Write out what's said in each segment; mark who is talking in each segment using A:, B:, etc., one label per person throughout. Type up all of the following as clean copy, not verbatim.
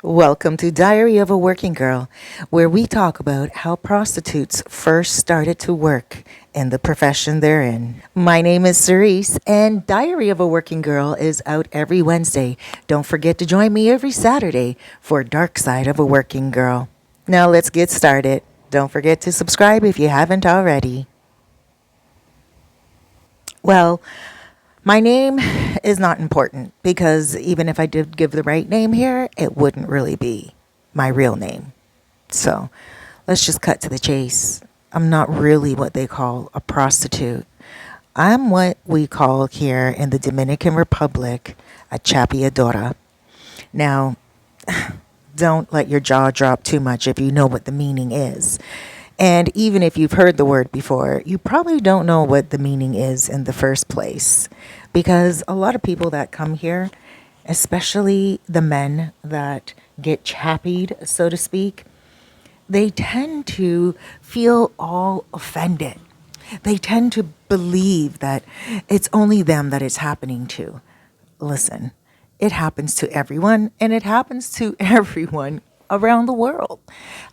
A: Welcome to Diary of a Working Girl, where we talk about how prostitutes first started to work in the profession they're in. My name is Cerise, and Diary of a Working Girl is out every Wednesday. Don't forget to join me every Saturday for Dark Side of a Working Girl. Now let's get started. Don't forget to subscribe if you haven't already. Well, my name is not important because even if I did give the right name here, it wouldn't really be my real name. So let's just cut to the chase. I'm not really what they call a prostitute. I'm what we call here in the Dominican Republic a chapeadora. Now, don't let your jaw drop too much if you know what the meaning is. And even if you've heard the word before, you probably don't know what the meaning is in the first place. Because a lot of people that come here, especially the men that get chappied, so to speak, they tend to feel all offended. They tend to believe that it's only them that it's happening to. Listen, it happens to everyone, and it happens to everyone around the world.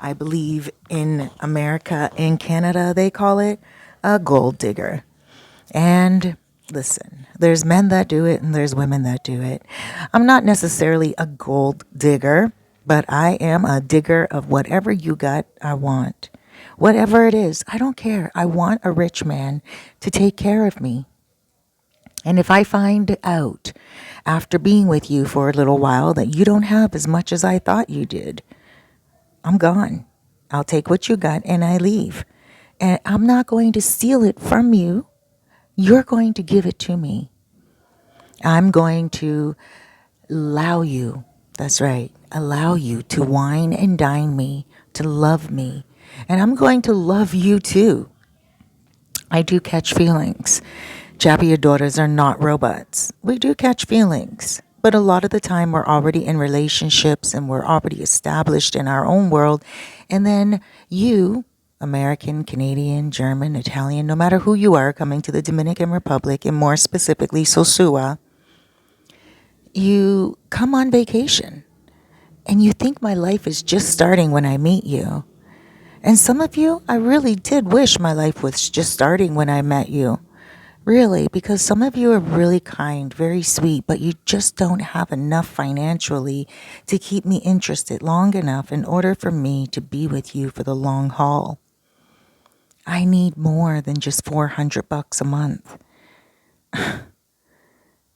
A: I believe in America and Canada, they call it a gold digger. And listen, there's men that do it and there's women that do it. I'm not necessarily a gold digger, but I am a digger of whatever you got, I want. Whatever it is, I don't care. I want a rich man to take care of me. And if I find out after being with you for a little while that you don't have as much as I thought you did, I'm gone. I'll take what you got and I leave. And I'm not going to steal it from you. You're going to give it to me. I'm going to allow you, that's right, allow you to wine and dine me, to love me. And I'm going to love you too. I do catch feelings. Jappy daughters are not robots. We do catch feelings. But a lot of the time, we're already in relationships and we're already established in our own world. And then you, American, Canadian, German, Italian, no matter who you are coming to the Dominican Republic, and more specifically Sosua, you come on vacation and you think my life is just starting when I meet you. And some of you, I really did wish my life was just starting when I met you. Really, because some of you are really kind, very sweet, but you just don't have enough financially to keep me interested long enough in order for me to be with you for the long haul. I need more than just $400 a month.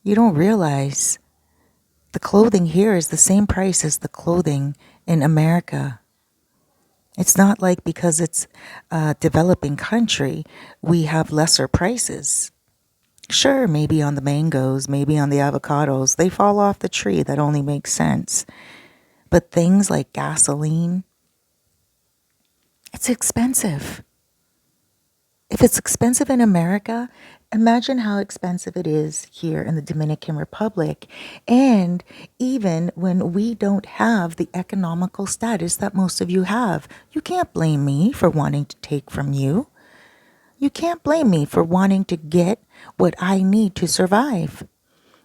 A: You don't realize the clothing here is the same price as the clothing in America. It's not like because it's a developing country, we have lesser prices. Sure, maybe on the mangoes, maybe on the avocados, they fall off the tree. That only makes sense. But things like gasoline, it's expensive. If it's expensive in America, imagine how expensive it is here in the Dominican Republic. And even when we don't have the economical status that most of you have, you can't blame me for wanting to take from you. You can't blame me for wanting to get what I need to survive.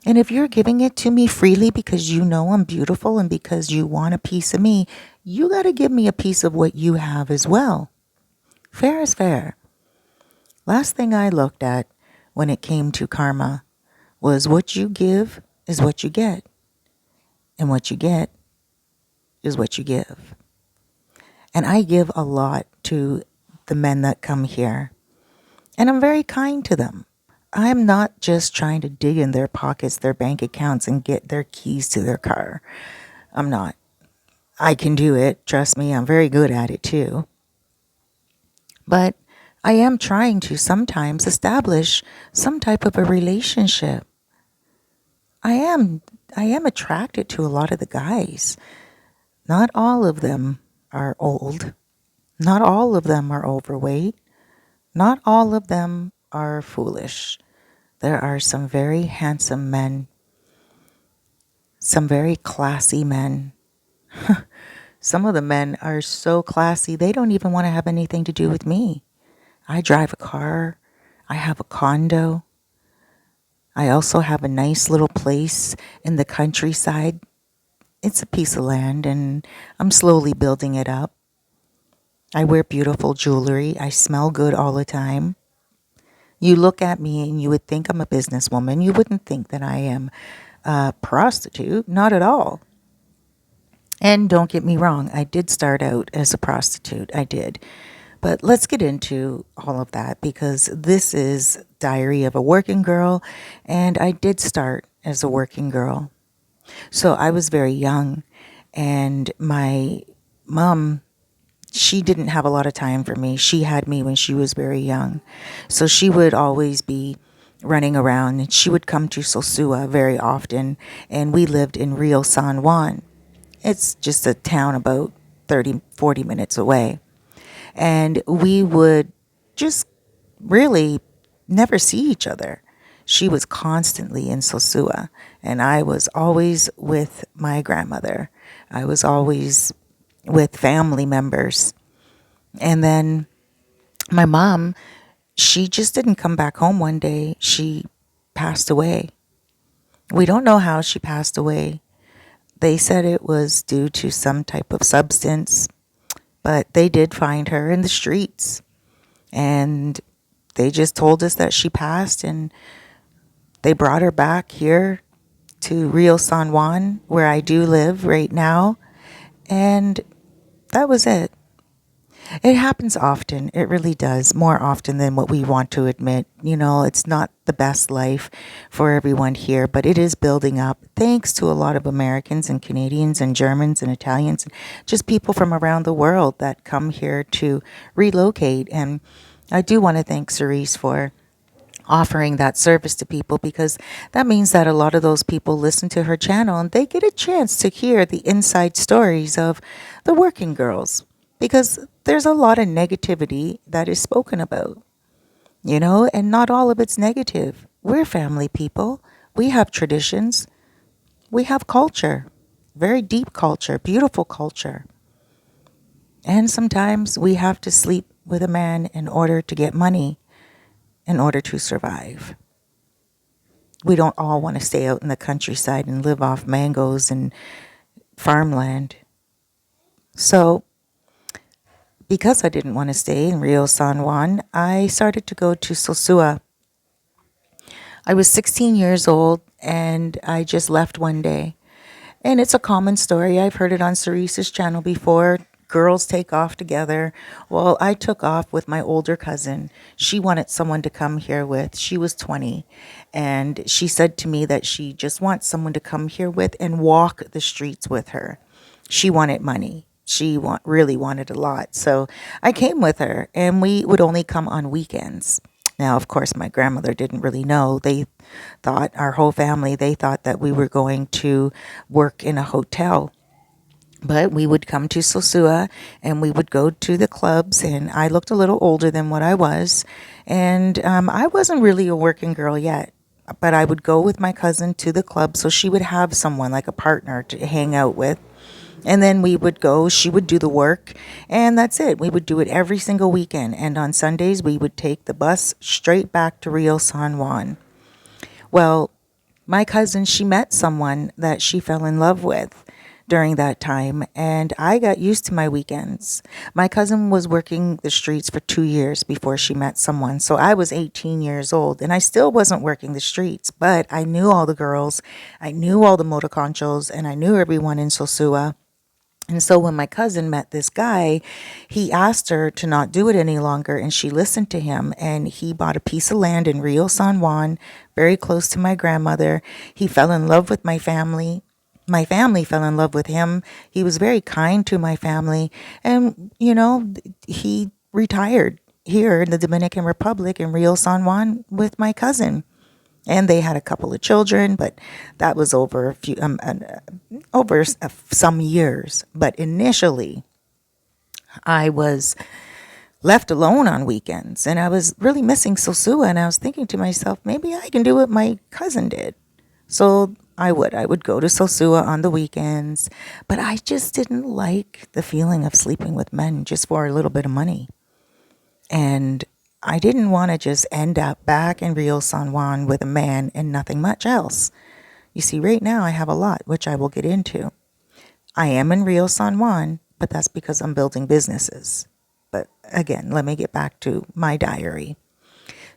A: And if you're giving it to me freely because you know I'm beautiful and because you want a piece of me, you got to give me a piece of what you have as well. Fair is fair. Last thing I looked at when it came to karma was what you give is what you get. And what you get is what you give. And I give a lot to the men that come here. And I'm very kind to them. I'm not just trying to dig in their pockets, their bank accounts, and get their keys to their car. I'm not. I can do it. Trust me, I'm very good at it too. But I am trying to sometimes establish some type of a relationship. I am attracted to a lot of the guys. Not all of them are old. Not all of them are overweight. Not all of them are foolish. There are some very handsome men, some very classy men. Some of the men are so classy, they don't even want to have anything to do with me. I drive a car. I have a condo. I also have a nice little place in the countryside. it's a piece of land, and I'm slowly building it up. I wear beautiful jewelry. I smell good all the time. You look at me and you would think I'm a businesswoman. You wouldn't think that I am a prostitute. Not at all. And don't get me wrong, I did start out as a prostitute. I did. But let's get into all of that because this is Diary of a Working Girl, and I did start as a working girl. So I was very young, and my mom, she didn't have a lot of time for me. She had me when she was very young. So she would always be running around, and she would come to Sosua very often, and we lived in Rio San Juan. It's just a town about 30, 40 minutes away. And we would just really never see each other. She was constantly in Sosua, and I was always with my grandmother. I was always with family members. And then my mom, she just didn't come back home one day. She passed away. We don't know how she passed away. They said it was due to some type of substance, but they did find her in the streets. And they just told us that she passed, and they brought her back here to Rio San Juan, where I do live right now. And that was it. It happens often. It really does. More often than what we want to admit. You know, it's not the best life for everyone here, but it is building up thanks to a lot of Americans and Canadians and Germans and Italians, and just people from around the world that come here to relocate. And I do want to thank Cerise for offering that service to people because that means that a lot of those people listen to her channel and they get a chance to hear the inside stories of the working girls because there's a lot of negativity that is spoken about, you know, and not all of it's negative. We're family people. We have traditions. We have culture, very deep culture, beautiful culture. And sometimes we have to sleep with a man in order to get money in order to survive. We don't all want to stay out in the countryside and live off mangoes and farmland. So, because I didn't want to stay in Rio San Juan, I started to go to Sosua. I was 16 years old and I just left one day. And it's a common story. I've heard it on Cerise's channel before. Girls take off together. Well, I took off with my older cousin. She wanted someone to come here with. She was 20. And she said to me that she just wants someone to come here with and walk the streets with her. She wanted money. Really wanted a lot. So I came with her, and we would only come on weekends. Now, of course, my grandmother didn't really know. They thought, our whole family, they thought that we were going to work in a hotel. But we would come to Sosua and we would go to the clubs, and I looked a little older than what I was. And I wasn't really a working girl yet, but I would go with my cousin to the club so she would have someone like a partner to hang out with. And then we would go, she would do the work, and that's it. We would do it every single weekend. And on Sundays, we would take the bus straight back to Rio San Juan. Well, my cousin, she met someone that she fell in love with during that time, and I got used to my weekends. My cousin was working the streets for 2 years before she met someone, so I was 18 years old, and I still wasn't working the streets, but I knew all the girls, I knew all the motoconchos, and I knew everyone in Sosua. And so when my cousin met this guy, he asked her to not do it any longer, and she listened to him, and he bought a piece of land in Rio San Juan, very close to my grandmother. He fell in love with my family. My family fell in love with him. He was very kind to my family, and, you know, he retired here in the Dominican Republic in Rio San Juan with my cousin. And they had a couple of children, but that was over some years. But initially, I was left alone on weekends, and I was really missing Sosua. And I was thinking to myself, maybe I can do what my cousin did. So I would go to Sosua on the weekends, but I just didn't like the feeling of sleeping with men just for a little bit of money. And I didn't want to just end up back in Rio San Juan with a man and nothing much else. You see, right now I have a lot, which I will get into. I am in Rio San Juan, but that's because I'm building businesses. But again, let me get back to my diary.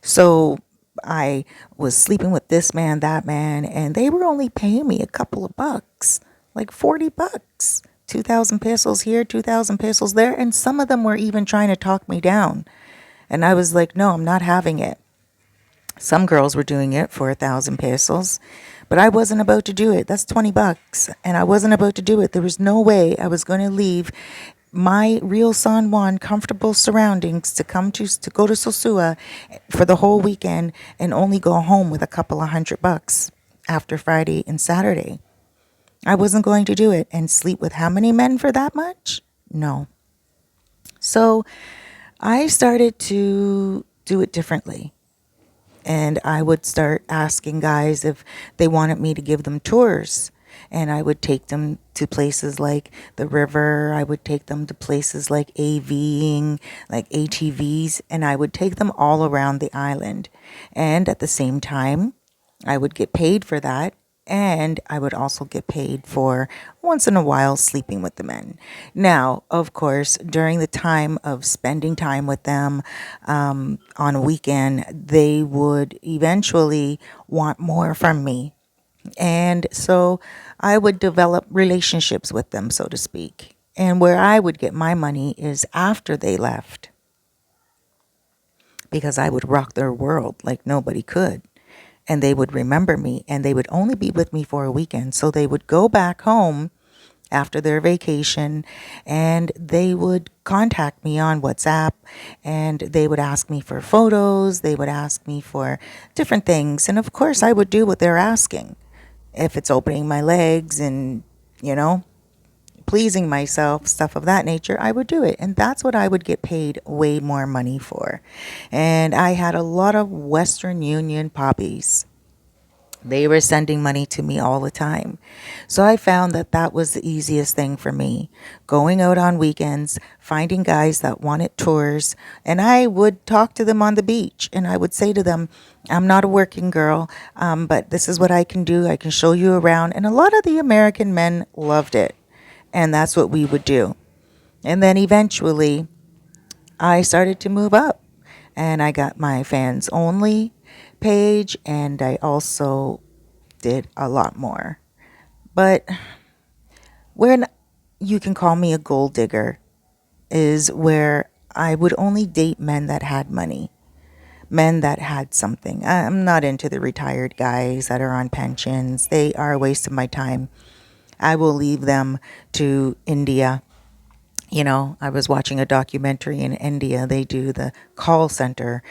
A: So I was sleeping with this man, that man, and they were only paying me a couple of bucks, like 40 bucks, 2,000 pesos here, 2,000 pesos there. And some of them were even trying to talk me down. And I was like, no, I'm not having it. Some girls were doing it for 1,000 pesos, but I wasn't about to do it. That's 20 bucks. And I wasn't about to do it. There was no way I was going to leave my real San Juan comfortable surroundings to go to Sosua for the whole weekend and only go home with a couple of $100 after Friday and Saturday. I wasn't going to do it and sleep with how many men for that much? No. So I started to do it differently. And I would start asking guys if they wanted me to give them tours. And I would take them to places like the river. I would take them to places like AVing, like ATVs, and I would take them all around the island. And at the same time, I would get paid for that. And I would also get paid for once in a while sleeping with the men. Now, of course, during the time of spending time with them on a weekend, they would eventually want more from me. And so I would develop relationships with them, so to speak. And where I would get my money is after they left, because I would rock their world like nobody could. And they would remember me, and they would only be with me for a weekend. So they would go back home after their vacation, and they would contact me on WhatsApp, and they would ask me for photos. They would ask me for different things. And of course, I would do what they're asking. If it's opening my legs and, you know, pleasing myself, stuff of that nature, I would do it. And that's what I would get paid way more money for. And I had a lot of Western Union poppies. They were sending money to me all the time. So I found that that was the easiest thing for me. Going out on weekends, finding guys that wanted tours, and I would talk to them on the beach. And I would say to them, I'm not a working girl, but this is what I can do. I can show you around. And a lot of the American men loved it. And that's what we would do. And then eventually, I started to move up. And I got my fans only page, and I also did a lot more. But when you can call me a gold digger is where I would only date men that had money, men that had something. I'm not into the retired guys that are on pensions. They are a waste of my time. I will leave them to India. You know, I was watching a documentary in India. They do the call center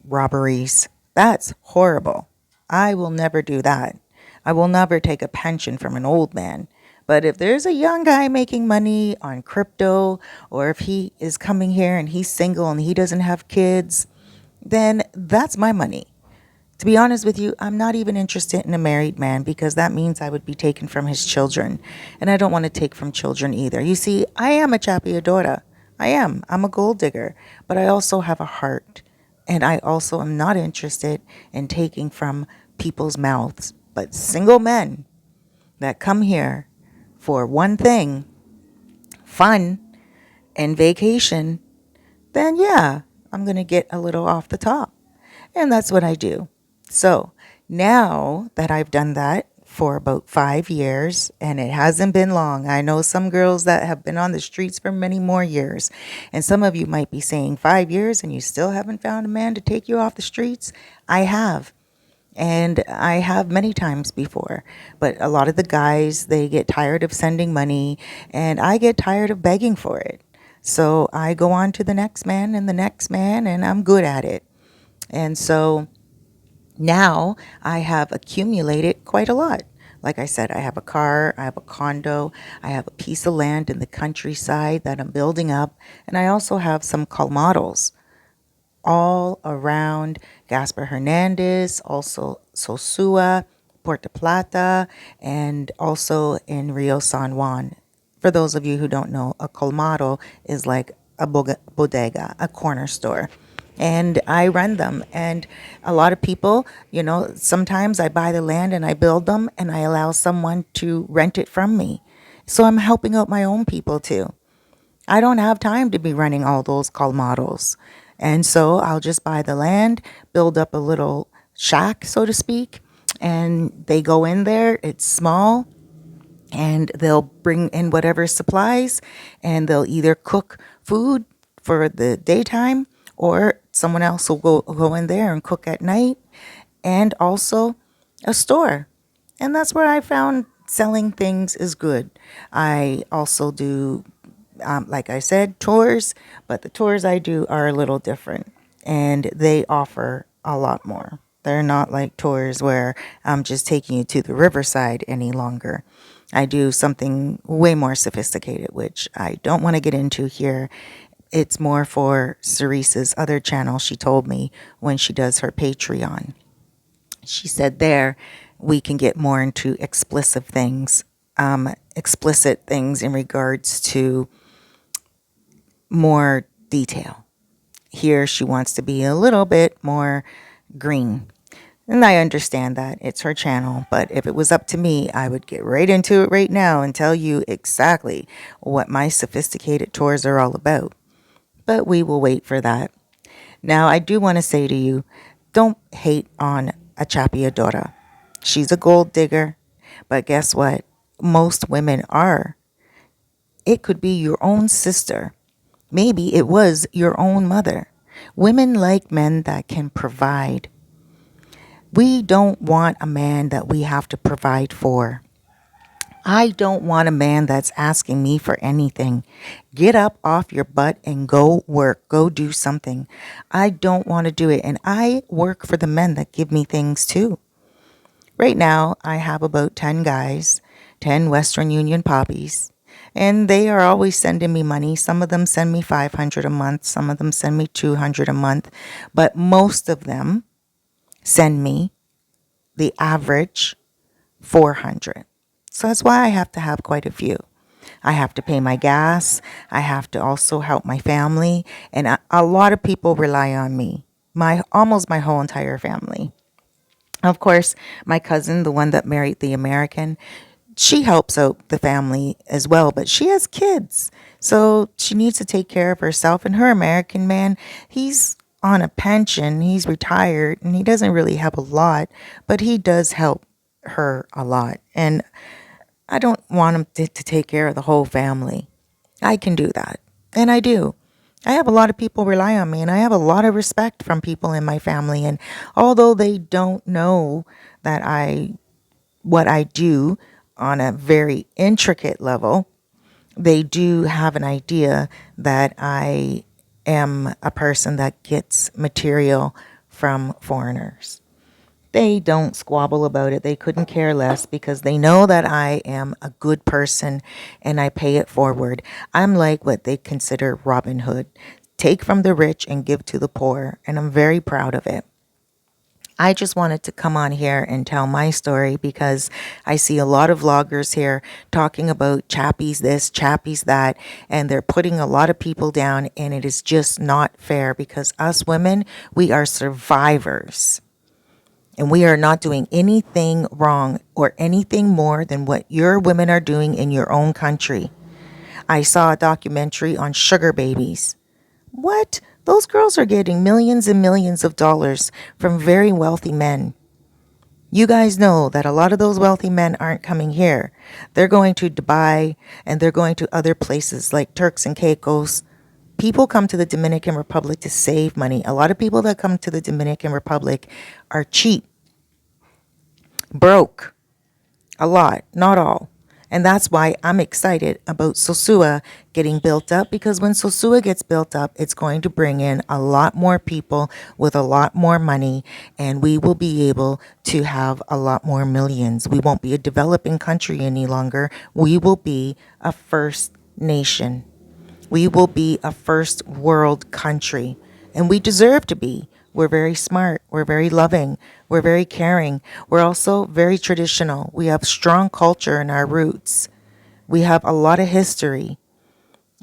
A: robberies. That's horrible. I will never do that. I will never take a pension from an old man. But if there's a young guy making money on crypto, or if he is coming here and he's single and he doesn't have kids, then that's my money. To be honest with you, I'm not even interested in a married man, because that means I would be taken from his children. And I don't want to take from children either. You see, I am a chapiadora. I am. I'm a gold digger. But I also have a heart. And I also am not interested in taking from people's mouths. But single men that come here for one thing, fun and vacation, then yeah, I'm going to get a little off the top. And that's what I do. So now that I've done that for about 5 years, and it hasn't been long, I know some girls that have been on the streets for many more years. And some of you might be saying 5 years and you still haven't found a man to take you off the streets. I have. And I have many times before. But a lot of the guys, they get tired of sending money, and I get tired of begging for it. So I go on to the next man and the next man, and I'm good at it. And so now I have accumulated quite a lot. Like I said, I have a car, I have a condo, I have a piece of land in the countryside that I'm building up, and I also have some colmados all around Gaspar Hernandez, also Sosua, Puerto Plata, and also in Rio San Juan. For those of you who don't know, a colmado is like a bodega, a corner store. And I run them. And a lot of people, you know, sometimes I buy the land and I build them and I allow someone to rent it from me. So I'm helping out my own people too. I don't have time to be running all those colmados. And so I'll just buy the land, build up a little shack, so to speak, and they go in there. It's small, and they'll bring in whatever supplies, and they'll either cook food for the daytime, or someone else will go in there and cook at night, and also a store. And that's where I found selling things is good. I also do, like I said, tours, but the tours I do are a little different, and they offer a lot more. They're not like tours where I'm just taking you to the riverside any longer. I do something way more sophisticated, which I don't want to get into here. It's more for Cerise's other channel, she told me, when she does her Patreon. She said there we can get more into explicit things in regards to more detail. Here she wants to be a little bit more green. And I understand that it's her channel, but if it was up to me, I would get right into it right now and tell you exactly what my sophisticated tours are all about. But we will wait for that. Now, I do want to say to you, don't hate on a chapiadora. She's a gold digger, but guess what? Most women are. It could be your own sister. Maybe it was your own mother. Women like men that can provide. We don't want a man that we have to provide for. I don't want a man that's asking me for anything. Get up off your butt and go work. Go do something. I don't want to do it. And I work for the men that give me things too. Right now, I have about 10 guys, 10 Western Union poppies, and they are always sending me money. Some of them send me 500 a month. Some of them send me 200 a month. But most of them send me the average 400. So that's why I have to have quite a few. I have to pay my gas. I have to also help my family. And a lot of people rely on me. Almost my whole entire family. Of course, my cousin, the one that married the American, she helps out the family as well, but she has kids. So she needs to take care of herself. And her American man, he's on a pension, he's retired, and he doesn't really have a lot, but he does help her a lot. And I don't want him to take care of the whole family. I can do that. And I do. I have a lot of people rely on me, and I have a lot of respect from people in my family. And although they don't know that what I do on a very intricate level, they do have an idea that I am a person that gets material from foreigners. They don't squabble about it. They couldn't care less because they know that I am a good person and I pay it forward. I'm like what they consider Robin Hood. Take from the rich and give to the poor. And I'm very proud of it. I just wanted to come on here and tell my story because I see a lot of vloggers here talking about chappies this, chappies that, and they're putting a lot of people down, and it is just not fair because us women, we are survivors. And we are not doing anything wrong or anything more than what your women are doing in your own country. I saw a documentary on sugar babies. What? Those girls are getting millions and millions of dollars from very wealthy men. You guys know that a lot of those wealthy men aren't coming here. They're going to Dubai and they're going to other places like Turks and Caicos. People come to the Dominican Republic to save money. A lot of people that come to the Dominican Republic are cheap, broke, a lot, not all. And that's why I'm excited about Sosua getting built up, because when Sosua gets built up, it's going to bring in a lot more people with a lot more money, and we will be able to have a lot more millions. We won't be a developing country any longer. We will be a first nation. We will be a first world country, and we deserve to be. We're very smart. We're very loving. We're very caring. We're also very traditional. We have strong culture in our roots. We have a lot of history,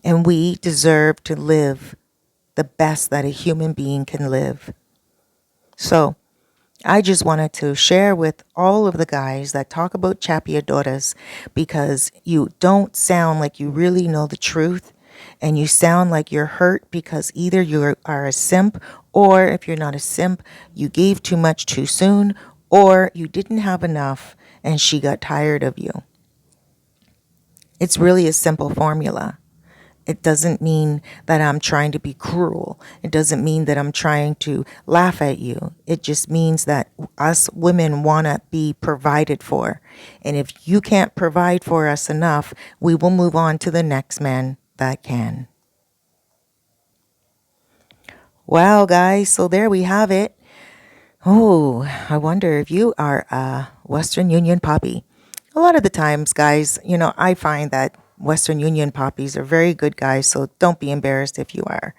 A: and we deserve to live the best that a human being can live. So I just wanted to share with all of the guys that talk about chapeadoras because you don't sound like you really know the truth, and you sound like you're hurt because either you are a simp, or if you're not a simp, you gave too much too soon, or you didn't have enough and she got tired of you. It's really a simple formula. It doesn't mean that I'm trying to be cruel. It doesn't mean that I'm trying to laugh at you. It just means that us women want to be provided for. And if you can't provide for us enough, we will move on to the next man that can. Well, guys, so there we have it. Oh, I wonder if you are a Western Union poppy. A lot of the times, guys, I find that Western Union poppies are very good guys, so don't be embarrassed if you are.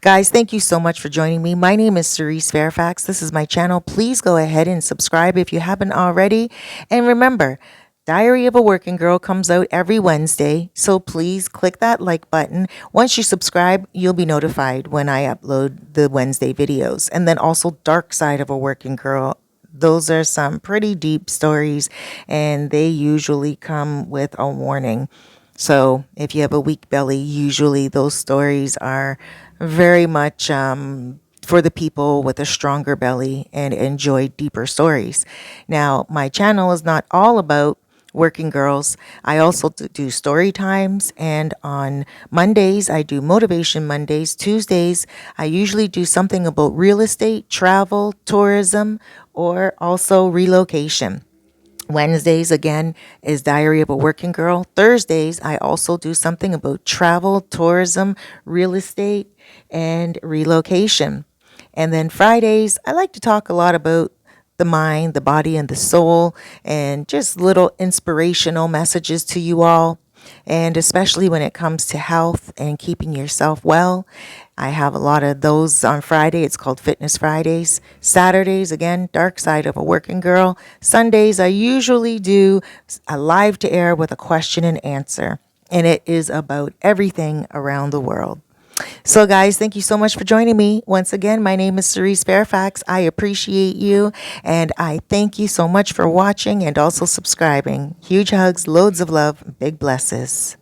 A: Guys, thank you so much for joining me. My name is Cerise Fairfax. This is my channel. Please go ahead and subscribe if you haven't already. And remember, Diary of a Working Girl comes out every Wednesday, so please click that like button. Once you subscribe, you'll be notified when I upload the Wednesday videos. And then also Dark Side of a Working Girl. Those are some pretty deep stories, and they usually come with a warning. So if you have a weak belly, usually those stories are very much for the people with a stronger belly and enjoy deeper stories. Now, my channel is not all about working girls. I also do story times, and on Mondays I do motivation Mondays. Tuesdays I usually do something about real estate, travel, tourism, or also relocation. Wednesdays again is Diary of a Working Girl. Thursdays I also do something about travel, tourism, real estate, and relocation. And then Fridays I like to talk a lot about the mind, the body, and the soul, and just little inspirational messages to you all. And especially when it comes to health and keeping yourself well, I have a lot of those on Friday. It's called Fitness Fridays. Saturdays, again, Dark Side of a Working Girl. Sundays, I usually do a live to air with a question and answer. And it is about everything around the world. So, guys, thank you so much for joining me. Once again, my name is Cerise Fairfax. I appreciate you, and I thank you so much for watching and also subscribing. Huge hugs, loads of love, big blesses.